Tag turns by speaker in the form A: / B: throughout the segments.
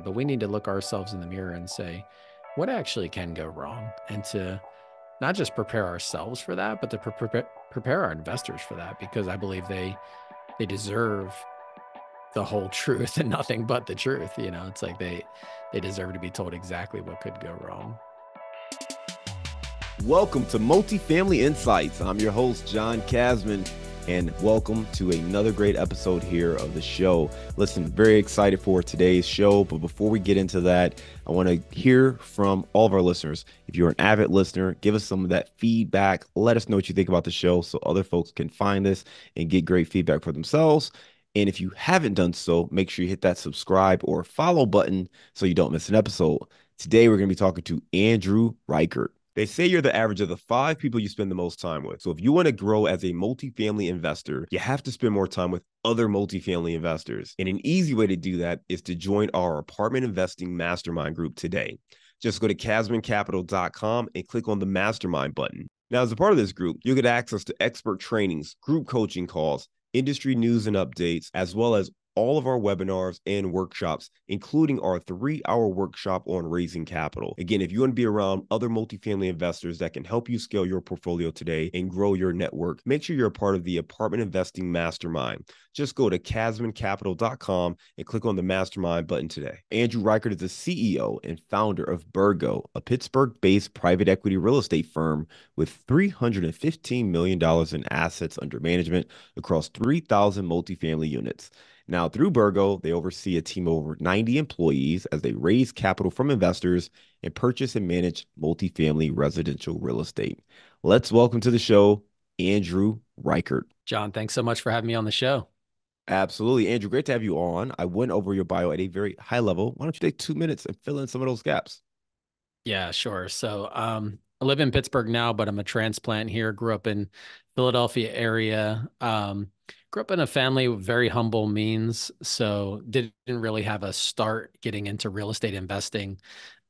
A: complicated, but we need to look ourselves in the mirror and say, what actually can go wrong? And to not just prepare ourselves for that, but to prepare our investors for that, because I believe they deserve the whole truth and nothing but the truth. It's like they deserve to be told exactly what could go wrong.
B: Welcome to Multifamily Insights. I'm your host, John Casman, and welcome to another great episode here of the show. Listen, very excited for today's show, but before we get into that, I want to hear from all of our listeners. If you're an avid listener, give us some of that feedback. Let us know what you think about the show so other folks can find this and get great feedback for themselves. And if you haven't done so, make sure you hit that subscribe or follow button so you don't miss an episode. Today, we're going to be talking to Andrew Reichert. They say you're the average of the 5 people you spend the most time with. So if you want to grow as a multifamily investor, you have to spend more time with other multifamily investors. And an easy way to do that is to join our apartment investing mastermind group today. Just go to casmancapital.com and click on the mastermind button. Now, as a part of this group, you'll get access to expert trainings, group coaching calls, industry news and updates, as well as all of our webinars and workshops, including our 3-hour workshop on raising capital. Again, if you want to be around other multifamily investors that can help you scale your portfolio today and grow your network, make sure you're a part of the Apartment Investing Mastermind. Just go to casmancapital.com and click on the Mastermind button today. Andrew Reichert is the CEO and founder of Birgo, a Pittsburgh-based private equity real estate firm with $315 million in assets under management across 3,000 multifamily units. Now, through Birgo, they oversee a team of over 90 employees as they raise capital from investors and purchase and manage multifamily residential real estate. Let's welcome to the show, Andrew Reichert.
A: John, thanks so much for having me on the show.
B: Absolutely. Andrew, great to have you on. I went over your bio at a very high level. Why don't you take 2 minutes and fill in some of those gaps?
A: Yeah, sure. So I live in Pittsburgh now, but I'm a transplant here. Grew up in Philadelphia area. Grew up in a family with very humble means, so didn't really have a start getting into real estate investing.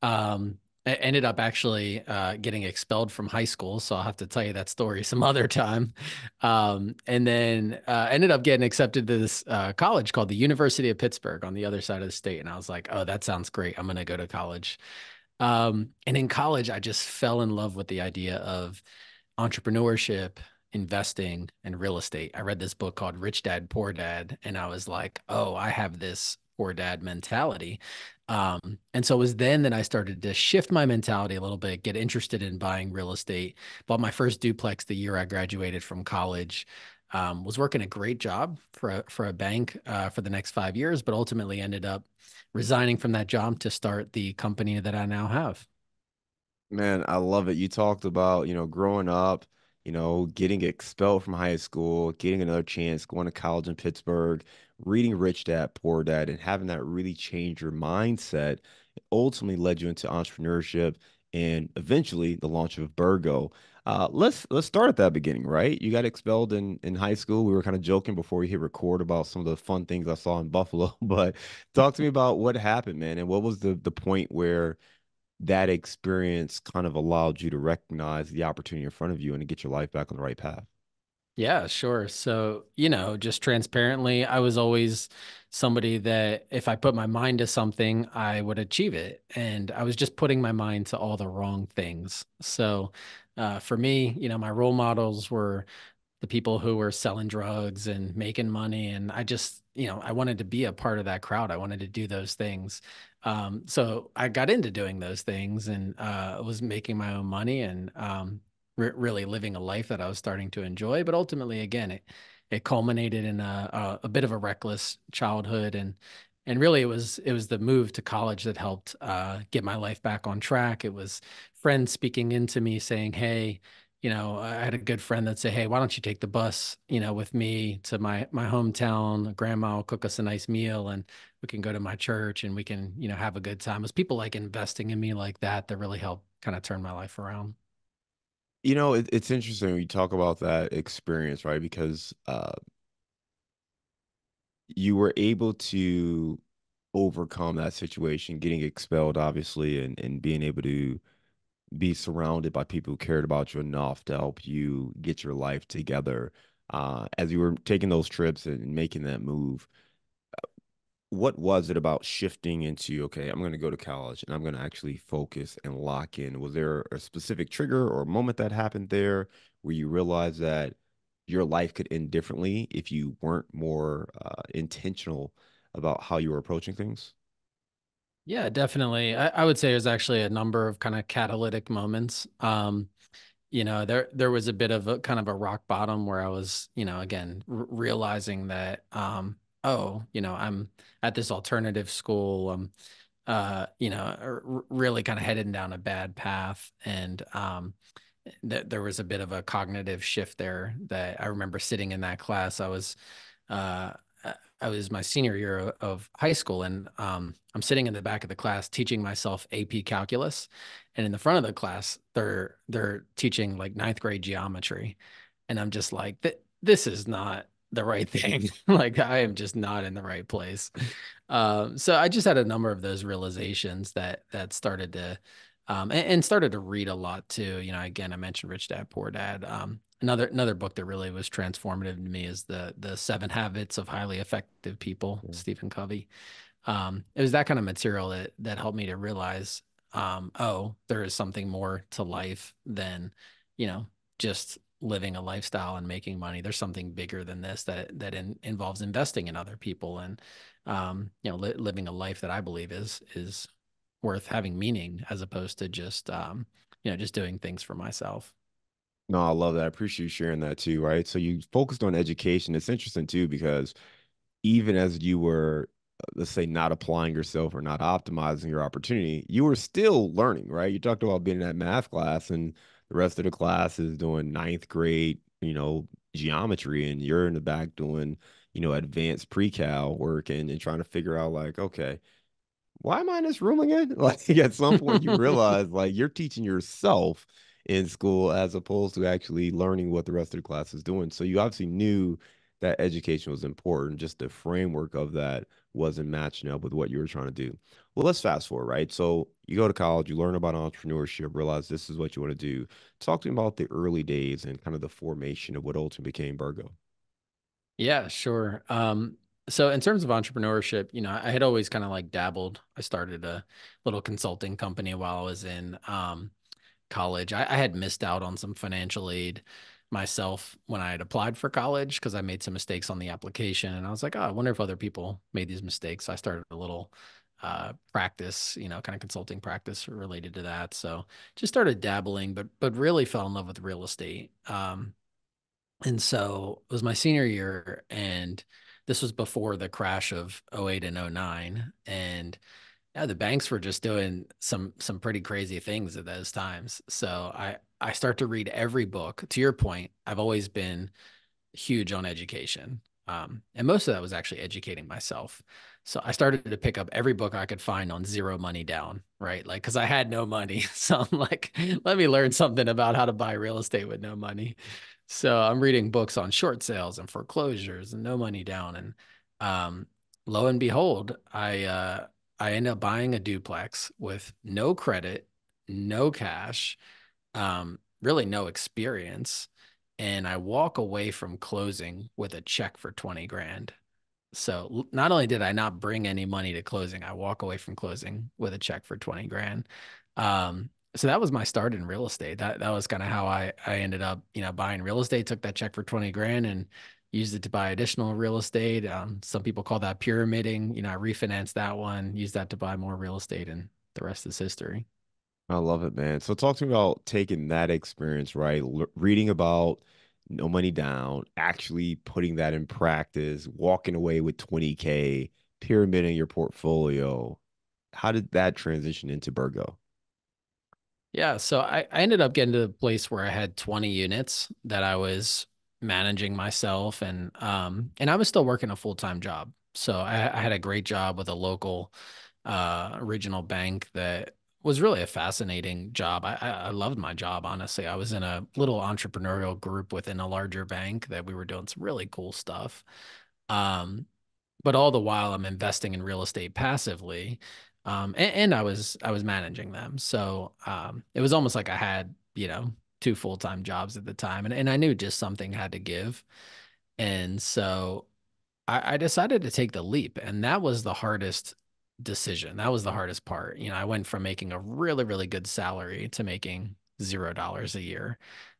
A: I ended up actually getting expelled from high school, so I'll have to tell you that story some other time. And then ended up getting accepted to this college called the University of Pittsburgh on the other side of the state, and I was like, oh, that sounds great. I'm going to go to college. And in college, I just fell in love with the idea of entrepreneurship, investing, and real estate. I read this book called Rich Dad, Poor Dad, and I was like, oh, I have this poor dad mentality. And so it was then that I started to shift my mentality a little bit, get interested in buying real estate. Bought my first duplex the year I graduated from college. Was working a great job for a bank for the next 5 years, but ultimately ended up resigning from that job to start the company that I now have.
B: Man, I love it. You talked about, growing up, getting expelled from high school, getting another chance, going to college in Pittsburgh, reading Rich Dad, Poor Dad, and having that really change your mindset. It ultimately led you into entrepreneurship and eventually the launch of Birgo. Let's start at that beginning, right? You got expelled in high school. We were kind of joking before we hit record about some of the fun things I saw in Buffalo, but talk to me about what happened, man, and what was the point where that experience kind of allowed you to recognize the opportunity in front of you and to get your life back on the right path.
A: Yeah, sure. So, just transparently, I was always somebody that if I put my mind to something, I would achieve it. And I was just putting my mind to all the wrong things. So, for me, my role models were the people who were selling drugs and making money. And I just, I wanted to be a part of that crowd. I wanted to do those things. So I got into doing those things and was making my own money and really living a life that I was starting to enjoy. But ultimately, again, it culminated in a bit of a reckless childhood, and really it was the move to college that helped get my life back on track. It was friends speaking into me saying, "Hey." I had a good friend that said, "Hey, why don't you take the bus, with me to my hometown? Grandma will cook us a nice meal and we can go to my church and we can, have a good time." It was people like investing in me like that really helped kind of turn my life around.
B: It's interesting when you talk about that experience, right? Because you were able to overcome that situation, getting expelled, obviously, and being able to be surrounded by people who cared about you enough to help you get your life together. As you were taking those trips and making that move, what was it about shifting into, okay, I'm going to go to college and I'm going to actually focus and lock in? Was there a specific trigger or moment that happened there where you realized that your life could end differently if you weren't more intentional about how you were approaching things?
A: Yeah, definitely. I would say there's actually a number of kind of catalytic moments. There was a bit of a kind of a rock bottom where I was, again, realizing that, oh, I'm at this alternative school. Really kind of heading down a bad path, and there was a bit of a cognitive shift there. That I remember sitting in that class. Uh, I was my senior year of high school, and I'm sitting in the back of the class teaching myself AP calculus, and in the front of the class, they're teaching like ninth grade geometry, and I'm just like, this is not the right thing. Like I am just not in the right place. So I just had a number of those realizations that started to, and started to read a lot too. Again, I mentioned Rich Dad Poor Dad. Another book that really was transformative to me is the Seven Habits of Highly Effective People,
B: Yeah.
A: Stephen Covey. It was that kind of material that helped me to realize, oh, there is something more to life than, you know, just living a lifestyle and making money. There's something bigger than this that involves investing in other people and, living a life that I believe is worth having meaning as opposed to just doing things for myself.
B: No, I love that. I appreciate you sharing that too, right? So you focused on education. It's interesting too, because even as you were, let's say, not applying yourself or not optimizing your opportunity, you were still learning, right? You talked about being in that math class, and the rest of the class is doing ninth grade, geometry, and you're in the back doing, advanced pre-cal work and trying to figure out, like, okay, why am I in this room again? Like at some point you realize like you're teaching yourself in school as opposed to actually learning what the rest of the class is doing. So you obviously knew that education was important. Just the framework of that wasn't matching up with what you were trying to do. Well, let's fast forward, right? So you go to college, you learn about entrepreneurship, realize this is what you want to do. Talk to me about the early days and kind of the formation of what ultimately became Birgo.
A: Yeah, sure. So in terms of entrepreneurship, I had always kind of like dabbled. I started a little consulting company while I was in college. I had missed out on some financial aid myself when I had applied for college because I made some mistakes on the application. And I was like, oh, I wonder if other people made these mistakes. So I started a little practice, kind of consulting practice related to that. So just started dabbling, but really fell in love with real estate. And so it was my senior year, and this was before the crash of '08 and '09. And yeah, the banks were just doing some pretty crazy things at those times. So I start to read every book. To your point, I've always been huge on education. And most of that was actually educating myself. So I started to pick up every book I could find on zero money down, right? Like, because I had no money. So I'm like, let me learn something about how to buy real estate with no money. So I'm reading books on short sales and foreclosures and no money down. And um, lo and behold, I end up buying a duplex with no credit, no cash, really no experience, and I walk away from closing with a check for 20 grand. So not only did I not bring any money to closing, I walk away from closing with a check for 20 grand. So that was my start in real estate. That was kind of how I ended up, buying real estate, took that check for 20 grand and used it to buy additional real estate. Some people call that pyramiding. I refinanced that one, used that to buy more real estate, and the rest is history.
B: I love it, man. So talk to me about taking that experience, right? Reading about no money down, actually putting that in practice, walking away with 20K, pyramiding your portfolio. How did that transition into Birgo?
A: Yeah, so I ended up getting to the place where I had 20 units that I was managing myself, and I was still working a full-time job. So I had a great job with a local regional bank that was really a fascinating job. I loved my job, honestly. I was in a little entrepreneurial group within a larger bank that we were doing some really cool stuff. Um, but all the while I'm investing in real estate passively. And I was managing them. So it was almost like I had, two full-time jobs at the time. And I knew just something had to give. And so I decided to take the leap, and that was the hardest decision. That was the hardest part. I went from making a really, really good salary to making $0 a year.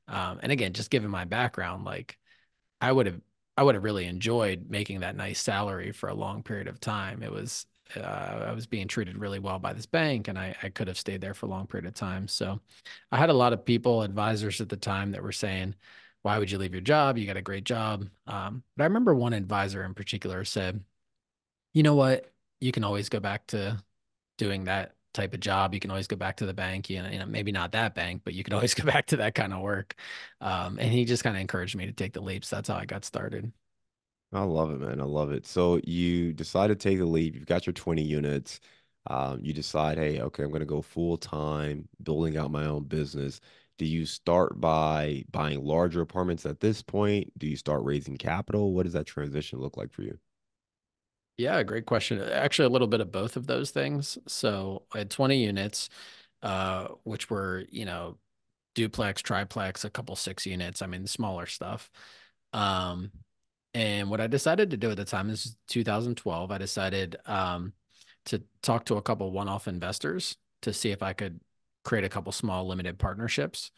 A: And again, just given my background, like I would have I would have really enjoyed making that nice salary for a long period of time. I was being treated really well by this bank, and I could have stayed there for a long period of time. So I had a lot of people, advisors at the time, that were saying, why would you leave your job? You got a great job. But I remember one advisor in particular said, you know what? You can always go back to doing that type of job. You can always go back to the bank. Maybe not that bank, but you can always go back to that kind of work. And he just kind of encouraged me to take the leaps. That's how I got started.
B: I love it, man. I love it. So you decide to take the leap. You've got your 20 units. You decide, hey, okay, I'm going to go full time, building out my own business. Do you start by buying larger apartments at this point? Do you start raising capital? What does that transition look like for you?
A: Yeah, great question. Actually, a little bit of both of those things. So I had 20 units, which were, duplex, triplex, a couple 6 units. I mean, smaller stuff. Um, and what I decided to do at the time, this is 2012, I decided to talk to a couple one-off investors to see if I could create a couple small limited partnerships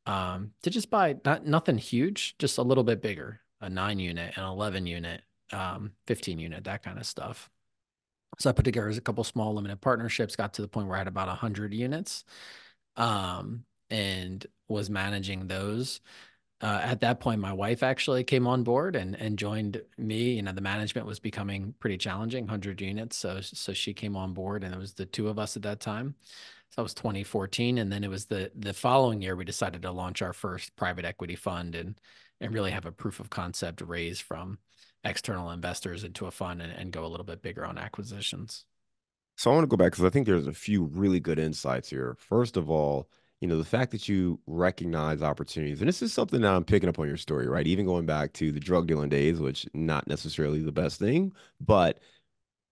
A: to just buy nothing huge, just a little bit bigger, a 9 unit, an 11 unit, 15 unit, that kind of stuff. So I put together a couple small limited partnerships, got to the point where I had about 100 units, and was managing those. At that point, my wife actually came on board and joined me. The management was becoming pretty challenging, 100 units. So she came on board, and it was the two of us at that time. So that was 2014, and then it was the following year we decided to launch our first private equity fund and really have a proof of concept raised from external investors into a fund and go a little bit bigger on acquisitions.
B: So I want to go back because I think there's a few really good insights here. First of all, the fact that you recognize opportunities, and this is something that I'm picking up on your story, right? Even going back to the drug dealing days, which not necessarily the best thing, but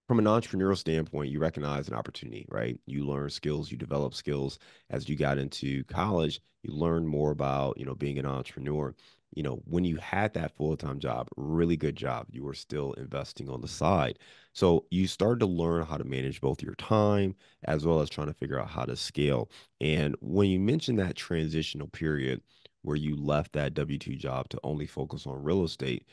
B: from an entrepreneurial standpoint, you recognize an opportunity, right? You learn skills, you develop skills as you got into college, you learn more about, being an entrepreneur. When you had that full-time job, really good job, you were still investing on the side. So you started to learn how to manage both your time as well as trying to figure out how to scale. And when you mentioned that transitional period where you left that W-2 job to only focus on real estate,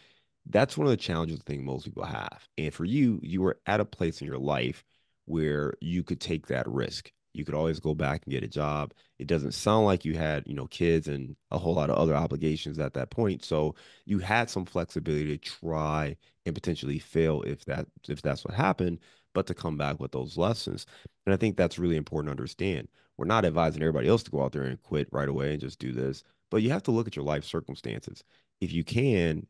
B: that's one of the challenges I think most people have. And for you, you were at a place in your life where you could take that risk. You could always go back and get a job. It doesn't sound like you had, kids and a whole lot of other obligations at that point. So you had some flexibility to try and potentially fail if that's what happened, but to come back with those lessons. And I think that's really important to understand. We're not advising everybody else to go out there and quit right away and just do this, but you have to look at your life circumstances. If you can,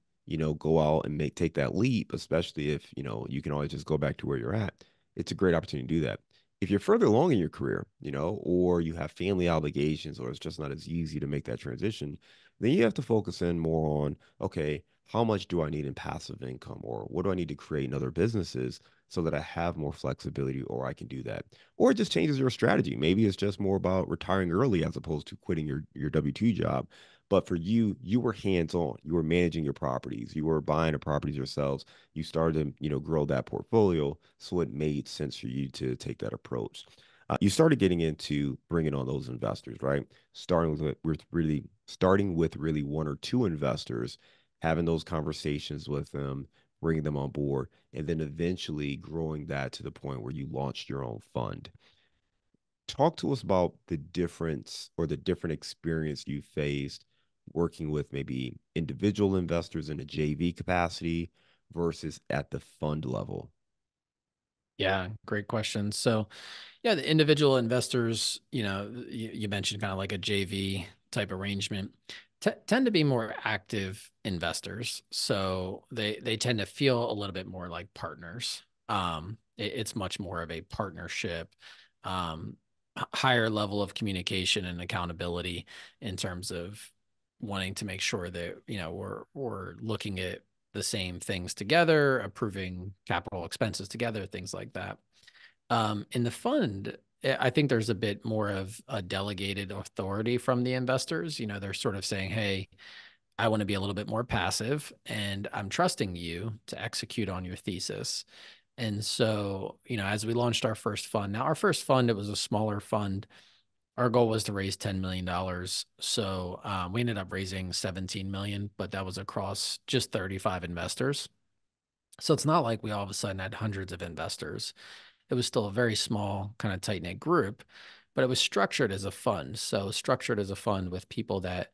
B: go out and take that leap, especially if, you can always just go back to where you're at. It's a great opportunity to do that. If you're further along in your career, or you have family obligations, or it's just not as easy to make that transition, then you have to focus in more on, okay, how much do I need in passive income, or what do I need to create in other businesses so that I have more flexibility, or I can do that. Or it just changes your strategy. Maybe it's just more about retiring early as opposed to quitting your W-2 job. But for you, you were hands on. You were managing your properties. You were buying the properties yourselves. You started to, grow that portfolio. So it made sense for you to take that approach. You started getting into bringing on those investors, right? Starting with really one or two investors, having those conversations with them, bringing them on board, and then eventually growing that to the point where you launched your own fund. Talk to us about the difference or the different experience you faced working with maybe individual investors in a JV capacity versus at the fund level.
A: Yeah, great question. So, yeah, the individual investors, you mentioned kind of like a JV type arrangement, tend to be more active investors. So they tend to feel a little bit more like partners. It's much more of a partnership, higher level of communication and accountability in terms of wanting to make sure that, we're looking at the same things together, approving capital expenses together, things like that. In the fund, I think there's a bit more of a delegated authority from the investors. They're sort of saying, hey, I want to be a little bit more passive and I'm trusting you to execute on your thesis. And so, as we launched our first fund, now our first fund, it was a smaller fund. Our goal was to raise $10 million. So we ended up raising 17 million, but that was across just 35 investors. So it's not like we all of a sudden had hundreds of investors. It was still a very small, kind of tight knit group, but it was structured as a fund. So structured as a fund with people that,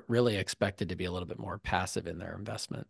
A: really expected to be a little bit more passive in their investment.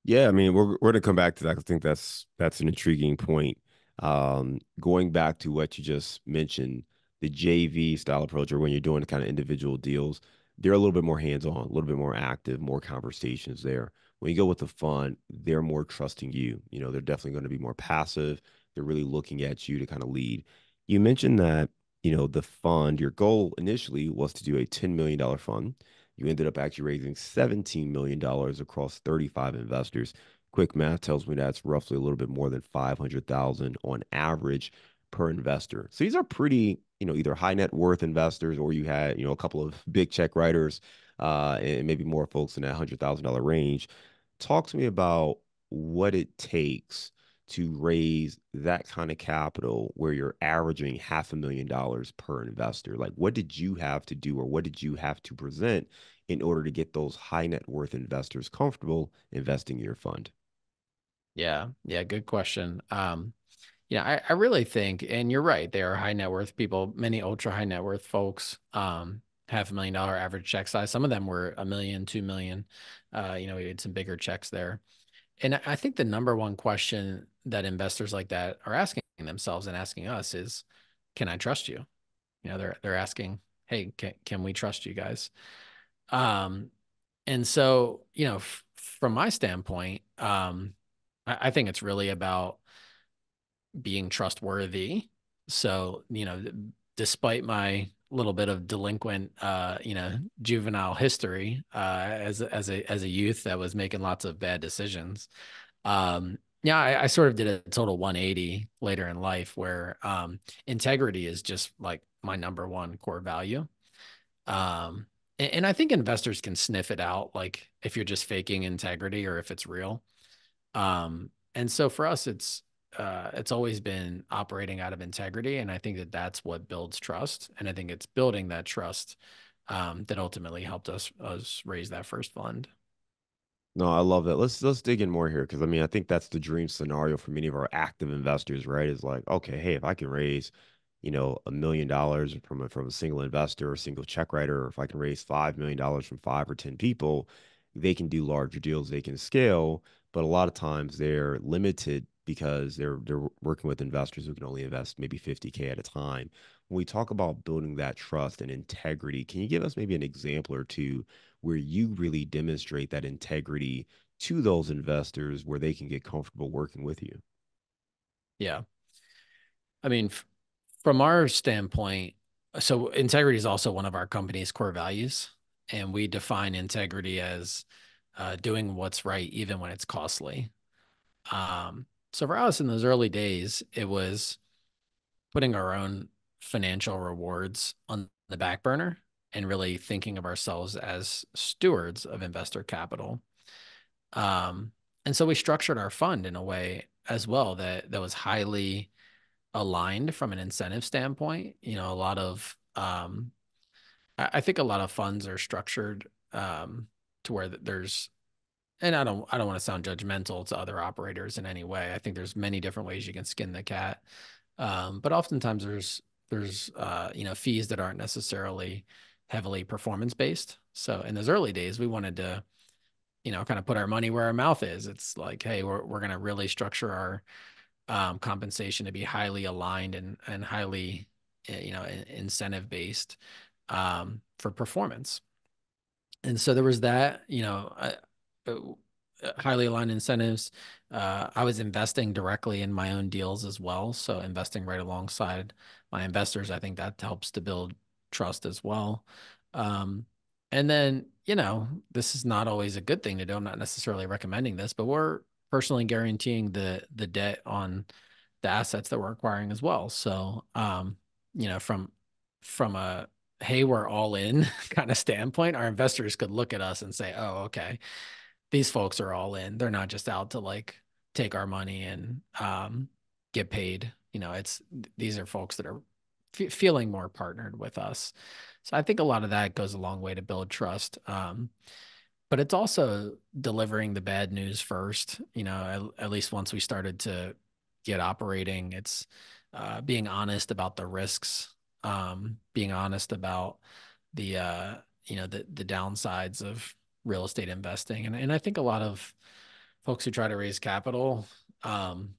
B: Yeah, I mean, we're gonna come back to that. I think that's an intriguing point. Going back to what you just mentioned, the JV style approach, or when you're doing kind of individual deals, they're a little bit more hands-on, a little bit more active, more conversations there. When you go with the fund, they're more trusting you. They're definitely going to be more passive. They're really looking at you to kind of lead. You mentioned that, the fund, your goal initially was to do a $10 million fund. You ended up actually raising $17 million across 35 investors. Quick math tells me that's roughly a little bit more than 500,000 on average per investor. So these are pretty, either high net worth investors, or you had, a couple of big check writers, and maybe more folks in that $100,000 range. Talk to me about what it takes to raise that kind of capital where you're averaging $500,000 per investor. Like, what did you have to do, or what did you have to present in order to get those high net worth investors comfortable investing in your fund?
A: Yeah. Yeah. Good question. I really think, and you're right, they are high net worth people, many ultra high net worth folks, $500,000 average check size. Some of them were 1 million, 2 million. We had some bigger checks there. And I think the number one question that investors like that are asking themselves and asking us is, can I trust you? They're asking, hey, can we trust you guys? Um, and so, from my standpoint, I think it's really about being trustworthy. So, despite my little bit of delinquent, juvenile history, as a youth that was making lots of bad decisions, yeah, I sort of did a total 180 later in life where integrity is just like my number one core value. And I think investors can sniff it out, like if you're just faking integrity or if it's real. And so for us, it's always been operating out of integrity, and I think that that's what builds trust, and I think it's building that trust that ultimately helped us raise that first fund.
B: No, I love that. Let's dig in more here, because I mean, I think that's the dream scenario for many of our active investors, right? Is like, okay, hey, if I can raise, $1 million from a single investor or single check writer, or if I can raise $5 million from 5 or 10 people, they can do larger deals, they can scale. But a lot of times they're limited because they're working with investors who can only invest maybe 50K at a time. When we talk about building that trust and integrity, can you give us maybe an example or two where you really demonstrate that integrity to those investors where they can get comfortable working with you?
A: Yeah. I mean, from our standpoint, so integrity is also one of our company's core values, and we define integrity as doing what's right even when it's costly. So for us in those early days, it was putting our own financial rewards on the back burner and really thinking of ourselves as stewards of investor capital. Um, and so we structured our fund in a way as well that was highly aligned from an incentive standpoint. A lot of I think a lot of funds are structured to where there's, and I don't want to sound judgmental to other operators in any way. I think there's many different ways you can skin the cat. But oftentimes there's fees that aren't necessarily heavily performance based. So in those early days, we wanted to, kind of put our money where our mouth is. It's like, hey, we're going to really structure our compensation to be highly aligned and highly, incentive based for performance. And so there was that, uh, highly aligned incentives. I was investing directly in my own deals as well. So investing right alongside my investors, I think that helps to build trust as well. Um, and then, this is not always a good thing to do. I'm not necessarily recommending this, but we're personally guaranteeing the debt on the assets that we're acquiring as well. So, from a hey, we're all in kind of standpoint, our investors could look at us and say, oh, okay, these folks are all in. They're not just out to like take our money and get paid. It's these are folks that are feeling more partnered with us. So I think a lot of that goes a long way to build trust. But it's also delivering the bad news first. At least once we started to get operating, it's being honest about the risks, being honest about the downsides of real estate investing. And I think a lot of folks who try to raise capital um,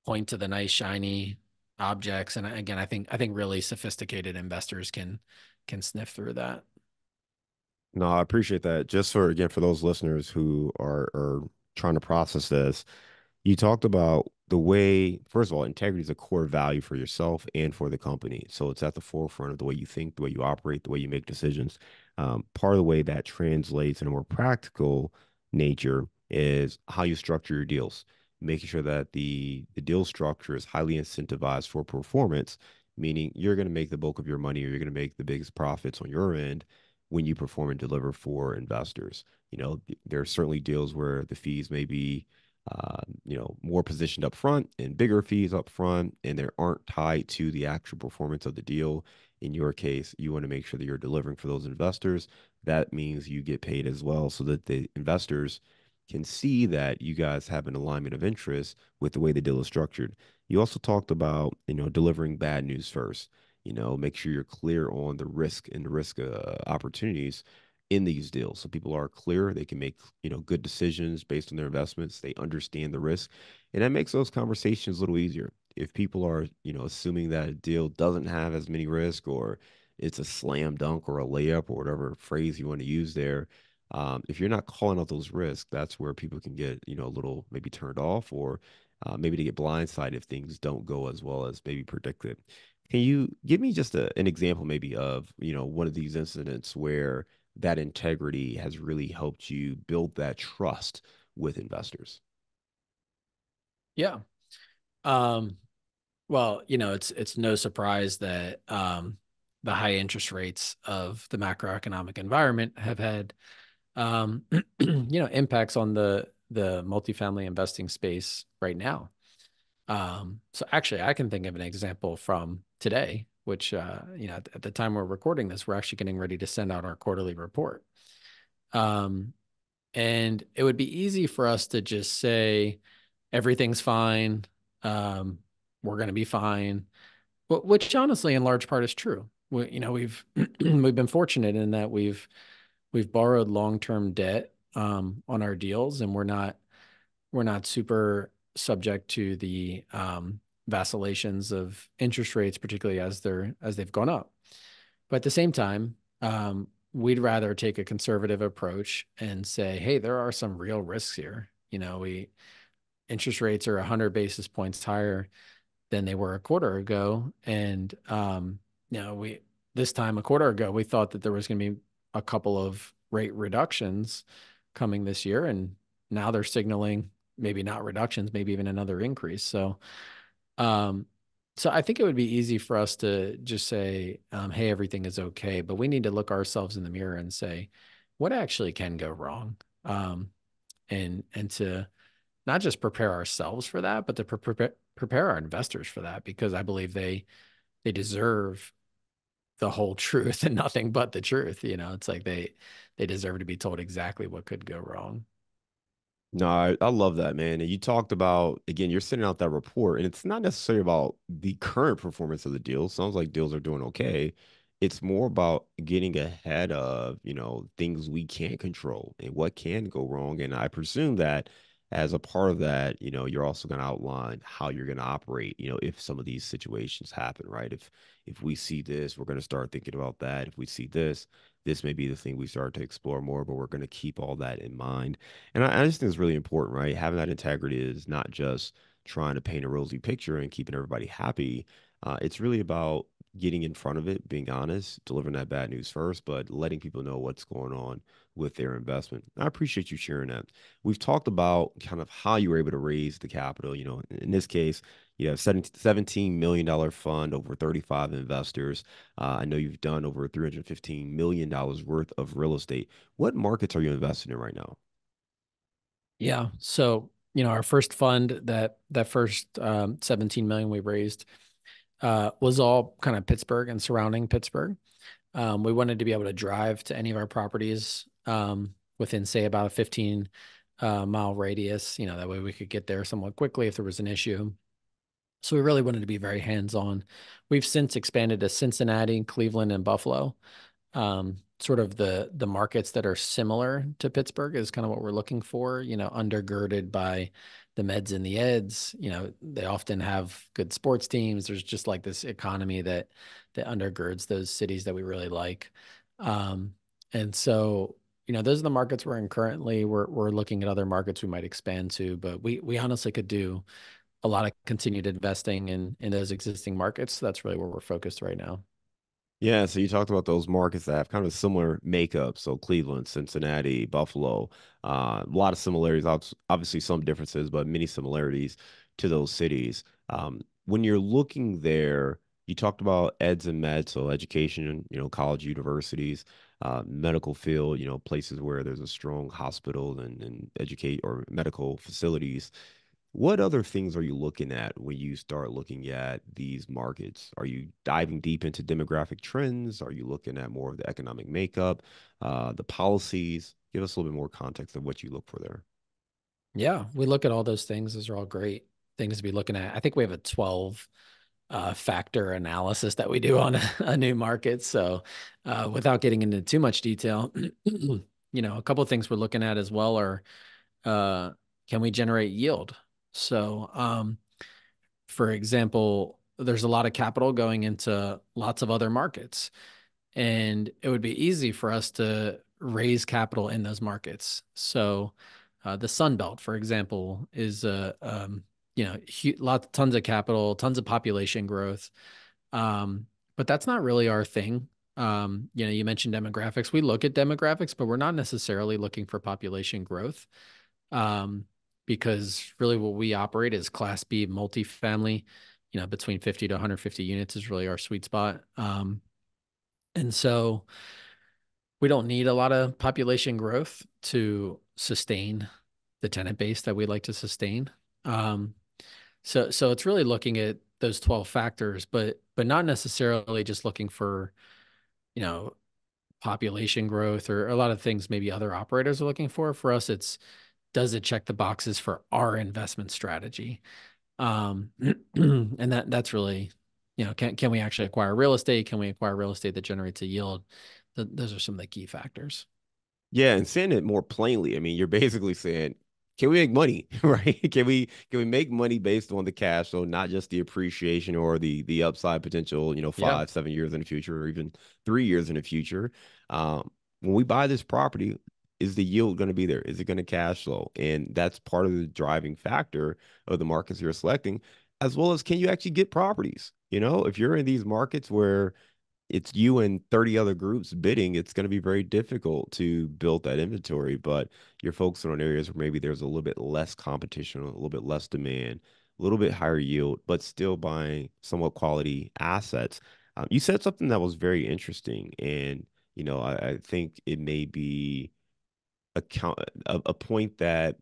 A: point to the nice shiny objects. And again, I think really sophisticated investors can sniff through that.
B: No, I appreciate that. Just for again for those listeners who are trying to process this, you talked about the way, first of all, integrity is a core value for yourself and for the company. So it's at the forefront of the way you think, the way you operate, the way you make decisions. Part of the way that translates in a more practical nature is how you structure your deals, making sure that the deal structure is highly incentivized for performance, meaning you're going to make the bulk of your money or you're going to make the biggest profits on your end when you perform and deliver for investors. There are certainly deals where the fees may be more positioned up front and bigger fees up front, and they aren't tied to the actual performance of the deal. In your case, you want to make sure that you're delivering for those investors. That means you get paid as well so that the investors can see that you guys have an alignment of interest with the way the deal is structured. You also talked about, delivering bad news first. Make sure you're clear on the risk and the risk opportunities in these deals. So people are clear, they can make, good decisions based on their investments. They understand the risk. And that makes those conversations a little easier. If people are, assuming that a deal doesn't have as many risk or it's a slam dunk or a layup or whatever phrase you want to use there, if you're not calling out those risks, that's where people can get, a little maybe turned off or maybe they get blindsided if things don't go as well as maybe predicted. Can you give me just an example maybe of, one of these incidents where that integrity has really helped you build that trust with investors?
A: Yeah. Um, well, it's no surprise that the high interest rates of the macroeconomic environment have had impacts on the multifamily investing space right now. So actually, I can think of an example from today, which at the time we're recording this, we're actually getting ready to send out our quarterly report. Um, and it would be easy for us to just say everything's fine. Um, we're going to be fine, which honestly, in large part, is true. We've we've been fortunate in that we've borrowed long-term debt on our deals, and we're not super subject to the vacillations of interest rates, particularly as they've gone up. But at the same time, we'd rather take a conservative approach and say, hey, there are some real risks here. We interest rates are 100 basis points higher than they were a quarter ago. And we this time a quarter ago, we thought that there was going to be a couple of rate reductions coming this year, and now they're signaling maybe not reductions, maybe even another increase. Um, so I think it would be easy for us to just say, "Hey, everything is okay," but we need to look ourselves in the mirror and say, "What actually can go wrong?" And to not just prepare ourselves for that, but to prepare our investors for that, because I believe they deserve the whole truth and nothing but the truth. It's like they deserve to be told exactly what could go wrong.
B: No, I love that, man. And you talked about, again, you're sending out that report, and it's not necessarily about the current performance of the deal. Sounds like deals are doing okay. It's more about getting ahead of, things we can't control and what can go wrong. And I presume that as a part of that, you're also going to outline how you're going to operate, if some of these situations happen, right? If we see this, we're going to start thinking about that. If we see this may be the thing we start to explore more, but we're going to keep all that in mind. And I just think it's really important, right? Having that integrity is not just trying to paint a rosy picture and keeping everybody happy. It's really about getting in front of it, being honest, delivering that bad news first, but letting people know what's going on with their investment. I appreciate you sharing that. We've talked about kind of how you were able to raise the capital. In this case, You have $17 million fund, over 35 investors. I know you've done over $315 million worth of real estate. What markets are you investing in right now?
A: Yeah. So, our first fund, that first 17 million we raised, was all kind of Pittsburgh and surrounding Pittsburgh. We wanted to be able to drive to any of our properties within, say, about a 15 mile radius. That way we could get there somewhat quickly if there was an issue. So we really wanted to be very hands-on. We've since expanded to Cincinnati, Cleveland, and Buffalo. Sort of the markets that are similar to Pittsburgh is kind of what we're looking for, undergirded by the meds and the eds. They often have good sports teams. There's just like this economy that undergirds those cities that we really like. And so, those are the markets we're in currently. We're looking at other markets we might expand to, but we honestly could do a lot of continued investing in those existing markets. So that's really where we're focused right now.
B: Yeah, so you talked about those markets that have kind of a similar makeup. So Cleveland, Cincinnati, Buffalo, a lot of similarities, obviously some differences, but many similarities to those cities. When you're looking there, you talked about eds and meds, so education, college, universities, medical field, places where there's a strong hospital and educate or medical facilities. What other things are you looking at when you start looking at these markets? Are you diving deep into demographic trends? Are you looking at more of the economic makeup, the policies? Give us a little bit more context of what you look for there.
A: Yeah, we look at all those things. Those are all great things to be looking at. I think we have a 12 factor analysis that we do on a new market. So, without getting into too much detail, a couple of things we're looking at as well are uh, can we generate yield? So, for example, there's a lot of capital going into lots of other markets. And it would be easy for us to raise capital in those markets. So the Sun Belt, for example, is tons of capital, tons of population growth. But that's not really our thing. You mentioned demographics. We look at demographics, but we're not necessarily looking for population growth. Um, because really what we operate is Class B multifamily, between 50 to 150 units is really our sweet spot. And so we don't need a lot of population growth to sustain the tenant base that we like to sustain. Um, so it's really looking at those 12 factors, but not necessarily just looking for, you know, population growth or a lot of things maybe other operators are looking for. For us, it's does it check the boxes for our investment strategy? And that's really, can we actually acquire real estate? Can we acquire real estate that generates a yield? Those are some of the key factors.
B: Yeah, and saying it more plainly, I mean, you're basically saying, can we make money, right? Can we make money based on the cash flow, not just the appreciation or the upside potential,
A: Yeah.
B: 5, 7 years in the future, or even 3 years in the future. When we buy this property, is the yield going to be there? Is it going to cash flow? And that's part of the driving factor of the markets you're selecting, as well as can you actually get properties? If you're in these markets where it's you and 30 other groups bidding, it's going to be very difficult to build that inventory. But you're focusing on areas where maybe there's a little bit less competition, a little bit less demand, a little bit higher yield, but still buying somewhat quality assets. You said something that was very interesting, and I think it may be a point that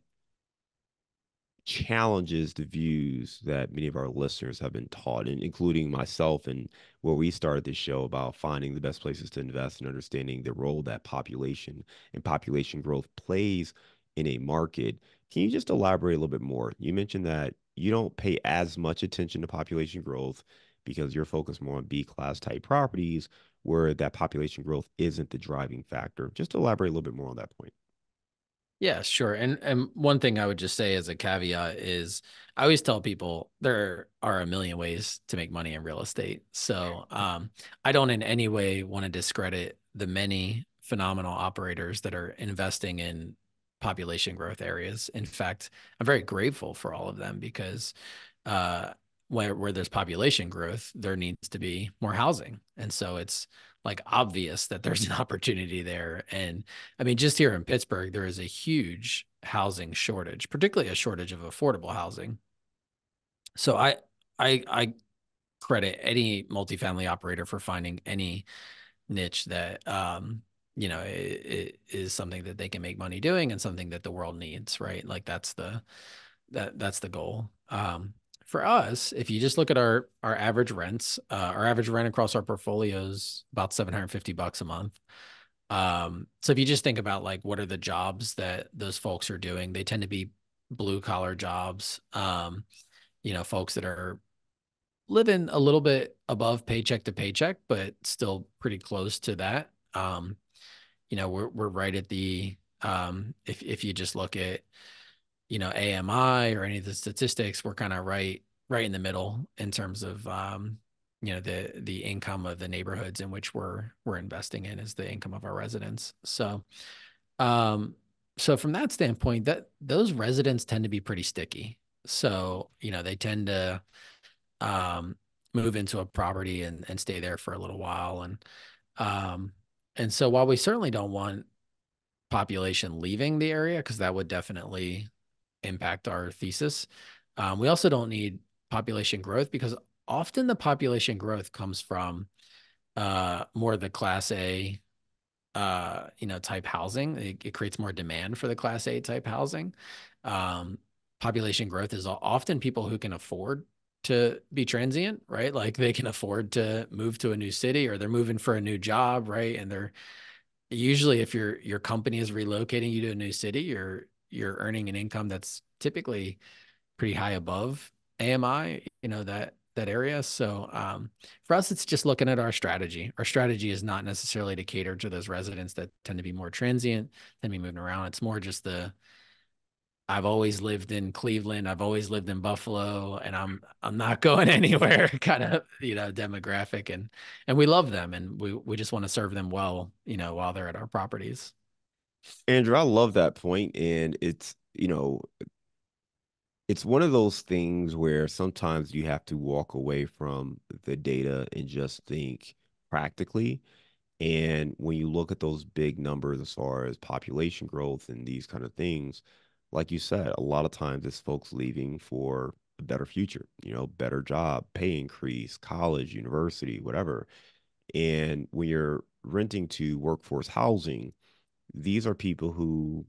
B: challenges the views that many of our listeners have been taught, and including myself, and where we started this show about finding the best places to invest and understanding the role that population and population growth plays in a market. Can you just elaborate a little bit more? You mentioned that you don't pay as much attention to population growth because you're focused more on B class type properties where that population growth isn't the driving factor. Just elaborate a little bit more on that point.
A: Yeah, sure. And one thing I would just say as a caveat is I always tell people there are a million ways to make money in real estate. So I don't in any way want to discredit the many phenomenal operators that are investing in population growth areas. In fact, I'm very grateful for all of them because uh where there's population growth, there needs to be more housing. And so it's like obvious that there's an opportunity there. And I mean, just here in Pittsburgh, there is a huge housing shortage, particularly a shortage of affordable housing. So I credit any multifamily operator for finding any niche that it is something that they can make money doing and something that the world needs, right? Like that's the goal. For us, if you just look at our average rents, our average rent across our portfolios about $750 a month. So if you just think about like what are the jobs that those folks are doing, they tend to be blue collar jobs. Folks that are living a little bit above paycheck to paycheck, but still pretty close to that. We're right at the if you just look at AMI or any of the statistics, we're kind of right in the middle in terms of the income of the neighborhoods in which we're investing in is the income of our residents. Um, so from that standpoint, that those residents tend to be pretty sticky. So, they tend to um, move into a property and stay there for a little while. Um, and so while we certainly don't want population leaving the area, because that would definitely impact our thesis, we also don't need population growth because often the population growth comes from more of the class A type housing. It creates more demand for the class A type housing. Um, Population growth is often people who can afford to be transient, right? Like they can afford to move to a new city or they're moving for a new job, right? And they're usually if your company is relocating you to a new city, you're earning an income that's typically pretty high above AMI, that area. So for us, it's just looking at our strategy. Our strategy is not necessarily to cater to those residents that tend to be more transient, tend to be moving around. It's more just I've always lived in Cleveland, I've always lived in Buffalo, and I'm not going anywhere kind of, demographic. And we love them and we just want to serve them well, while they're at our properties.
B: Andrew, I love that point, and it's one of those things where sometimes you have to walk away from the data and just think practically. And when you look at those big numbers as far as population growth and these kind of things, like you said, a lot of times it's folks leaving for a better future, better job, pay increase, college, university, whatever. And when you're renting to workforce housing, these are people who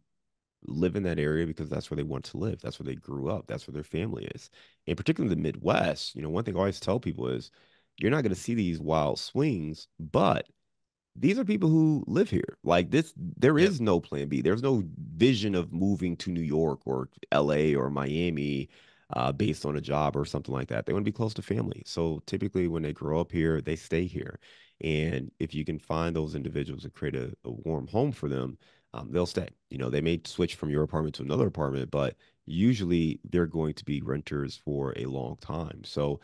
B: live in that area because that's where they want to live. That's where they grew up. That's where their family is. And particularly in the Midwest, one thing I always tell people is you're not going to see these wild swings, but these are people who live here. Like this, there
A: Yep.
B: is no plan B. There's no vision of moving to New York or LA or Miami based on a job or something like that. They want to be close to family. So typically when they grow up here, they stay here. And if you can find those individuals and create a warm home for them, they'll stay. They may switch from your apartment to another apartment, but usually they're going to be renters for a long time. So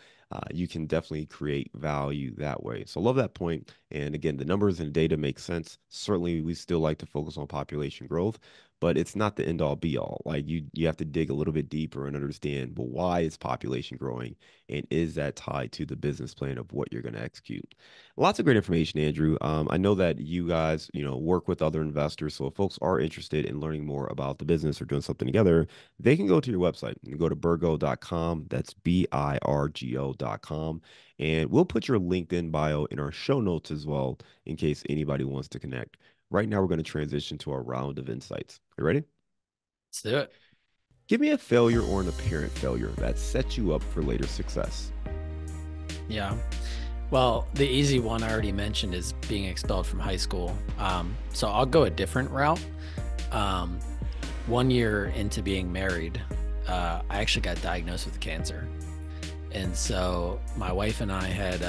B: you can definitely create value that way. So I love that point. And again, the numbers and data make sense. Certainly, we still like to focus on population growth, but it's not the end all be all. Like you have to dig a little bit deeper and understand, well, why is population growing? And is that tied to the business plan of what you're going to execute? Lots of great information, Andrew. I know that you guys, work with other investors. So if folks are interested in learning more about the business or doing something together, they can go to your website and go to birgo.com. That's birgo.com. And we'll put your LinkedIn bio in our show notes as well in case anybody wants to connect. Right now, we're going to transition to our round of insights. You ready?
A: Let's do it.
B: Give me a failure or an apparent failure that sets you up for later success.
A: Yeah. Well, the easy one I already mentioned is being expelled from high school. So I'll go a different route. 1 year into being married, I actually got diagnosed with cancer. And so my wife and I had,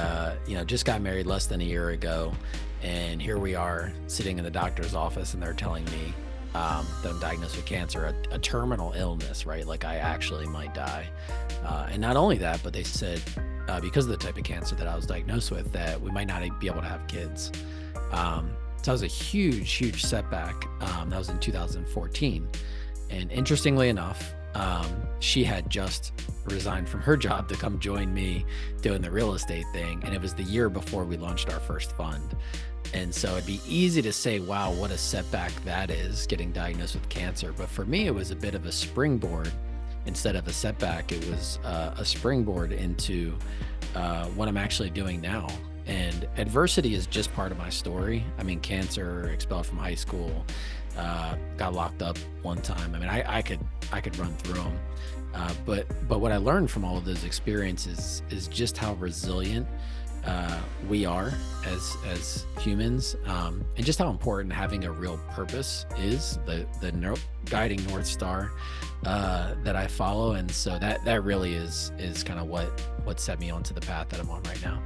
A: just got married less than a year ago. And here we are sitting in the doctor's office and they're telling me that I'm diagnosed with cancer, a terminal illness, right? Like I actually might die. And not only that, but they said, because of the type of cancer that I was diagnosed with, that we might not be able to have kids. So that was a huge, huge setback. That was in 2014. And interestingly enough, she had just resigned from her job to come join me doing the real estate thing. And it was the year before we launched our first fund. And so it'd be easy to say, wow, what a setback that is, getting diagnosed with cancer. But for me, it was a bit of a springboard instead of a setback, it was a springboard into what I'm actually doing now. And adversity is just part of my story. I mean, cancer, expelled from high school, got locked up one time. I mean, I could run through them. But what I learned from all of those experiences is just how resilient we are as humans, and just how important having a real purpose is, the guiding North Star that I follow. And so that really is kind of what set me onto the path that I'm on right now.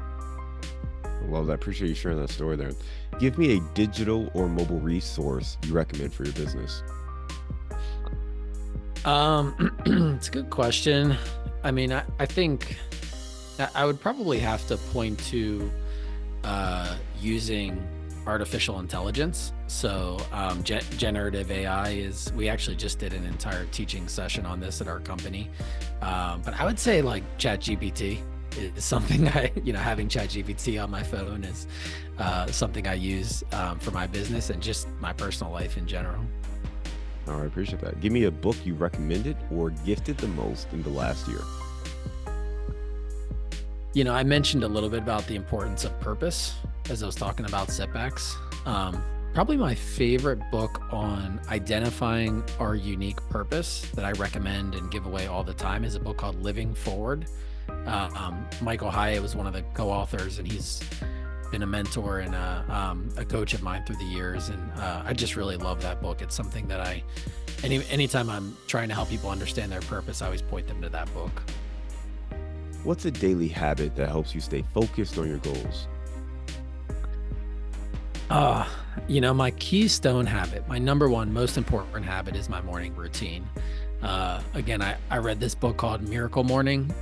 B: Well, I appreciate you sharing that story there. Give me a digital or mobile resource you recommend for your business.
A: It's a good question. I mean, I think I would probably have to point to using artificial intelligence. So generative AI we actually just did an entire teaching session on this at our company. But I would say like ChatGPT is something having ChatGPT on my phone is something I use for my business and just my personal life in general.
B: All right, appreciate that. Give me a book you recommended or gifted the most in the last year.
A: I mentioned a little bit about the importance of purpose as I was talking about setbacks. Probably my favorite book on identifying our unique purpose that I recommend and give away all the time is a book called Living Forward. Michael Hyatt was one of the co-authors, and he's been a mentor and a coach of mine through the years. And I just really love that book. It's something that anytime I'm trying to help people understand their purpose, I always point them to that book.
B: What's a daily habit that helps you stay focused on your goals?
A: My keystone habit, my number one most important habit is my morning routine. Again, I read this book called Miracle Morning.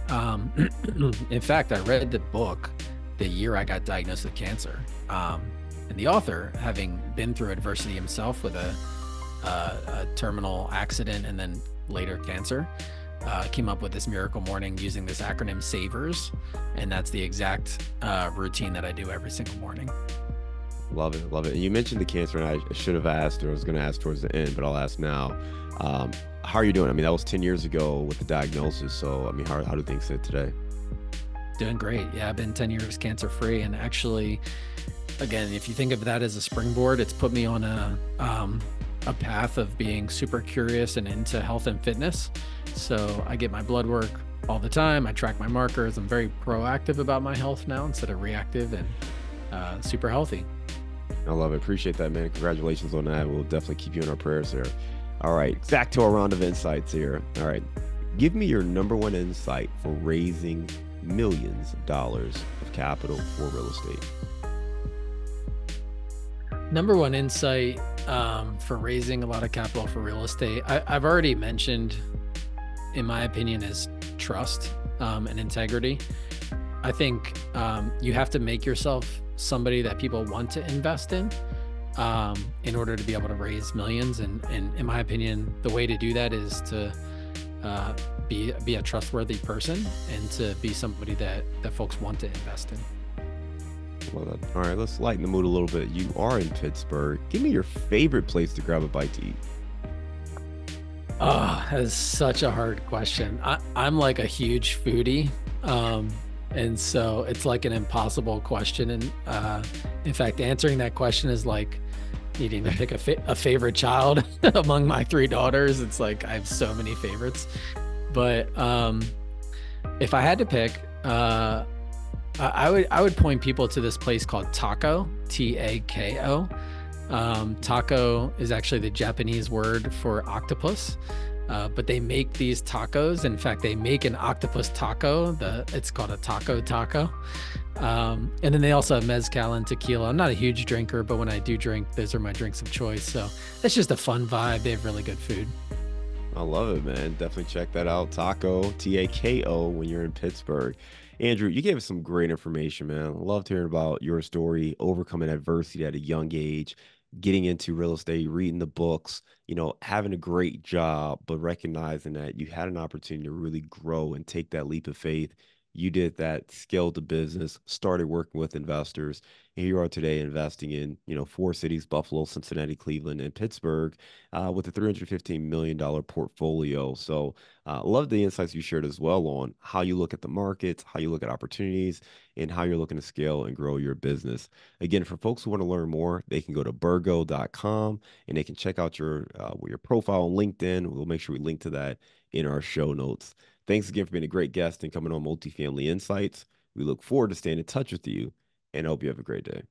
A: In fact, I read the book the year I got diagnosed with cancer. And the author, having been through adversity himself with a terminal accident and then later cancer, came up with this Miracle Morning using this acronym SAVERS. And that's the exact routine that I do every single morning.
B: Love it. Love it. And you mentioned the cancer, and I should have asked, or I was going to ask towards the end, but I'll ask now. How are you doing? I mean, that was 10 years ago with the diagnosis. So, I mean, how do things sit today?
A: Doing great. Yeah, I've been 10 years cancer free. And actually, again, if you think of that as a springboard, it's put me on a path of being super curious and into health and fitness. So I get my blood work all the time. I track my markers. I'm very proactive about my health now instead of reactive, and super healthy.
B: I love it. Appreciate that, man. Congratulations on that. We'll definitely keep you in our prayers there. All right. Back to our round of insights here. All right. Give me your number one insight for raising millions of dollars of capital for real estate.
A: Number one insight for raising a lot of capital for real estate, I've already mentioned, in my opinion, is trust and integrity. I think you have to make yourself somebody that people want to invest in order to be able to raise millions. And in my opinion, the way to do that is to be a trustworthy person and to be somebody that folks want to invest in.
B: Love that. All right, let's lighten the mood a little bit. You are in Pittsburgh. Give me your favorite place to grab a bite to eat.
A: Oh, that is such a hard question. I'm like a huge foodie. And so it's like an impossible question. And in fact, answering that question is like needing to pick a favorite child among my three daughters. It's like I have so many favorites. But if I had to pick, I would point people to this place called Tako, Tako. Taco is actually the Japanese word for octopus. But they make these tacos. In fact, they make an octopus taco. It's called a taco. And then they also have mezcal and tequila. I'm not a huge drinker, but when I do drink, those are my drinks of choice. So it's just a fun vibe. They have really good food.
B: I love it, man. Definitely check that out. Tako, Tako, when you're in Pittsburgh. Andrew, you gave us some great information, man. Loved hearing about your story, overcoming adversity at a young age, getting into real estate, reading the books, having a great job, but recognizing that you had an opportunity to really grow and take that leap of faith You did that, scaled the business, started working with investors, and here you are today investing in, four cities, Buffalo, Cincinnati, Cleveland, and Pittsburgh, with a $315 million portfolio. So love the insights you shared as well on how you look at the markets, how you look at opportunities, and how you're looking to scale and grow your business. Again, for folks who want to learn more, they can go to birgo.com and they can check out your profile on LinkedIn. We'll make sure we link to that in our show notes. Thanks again for being a great guest and coming on Multifamily Insights. We look forward to staying in touch with you and I hope you have a great day.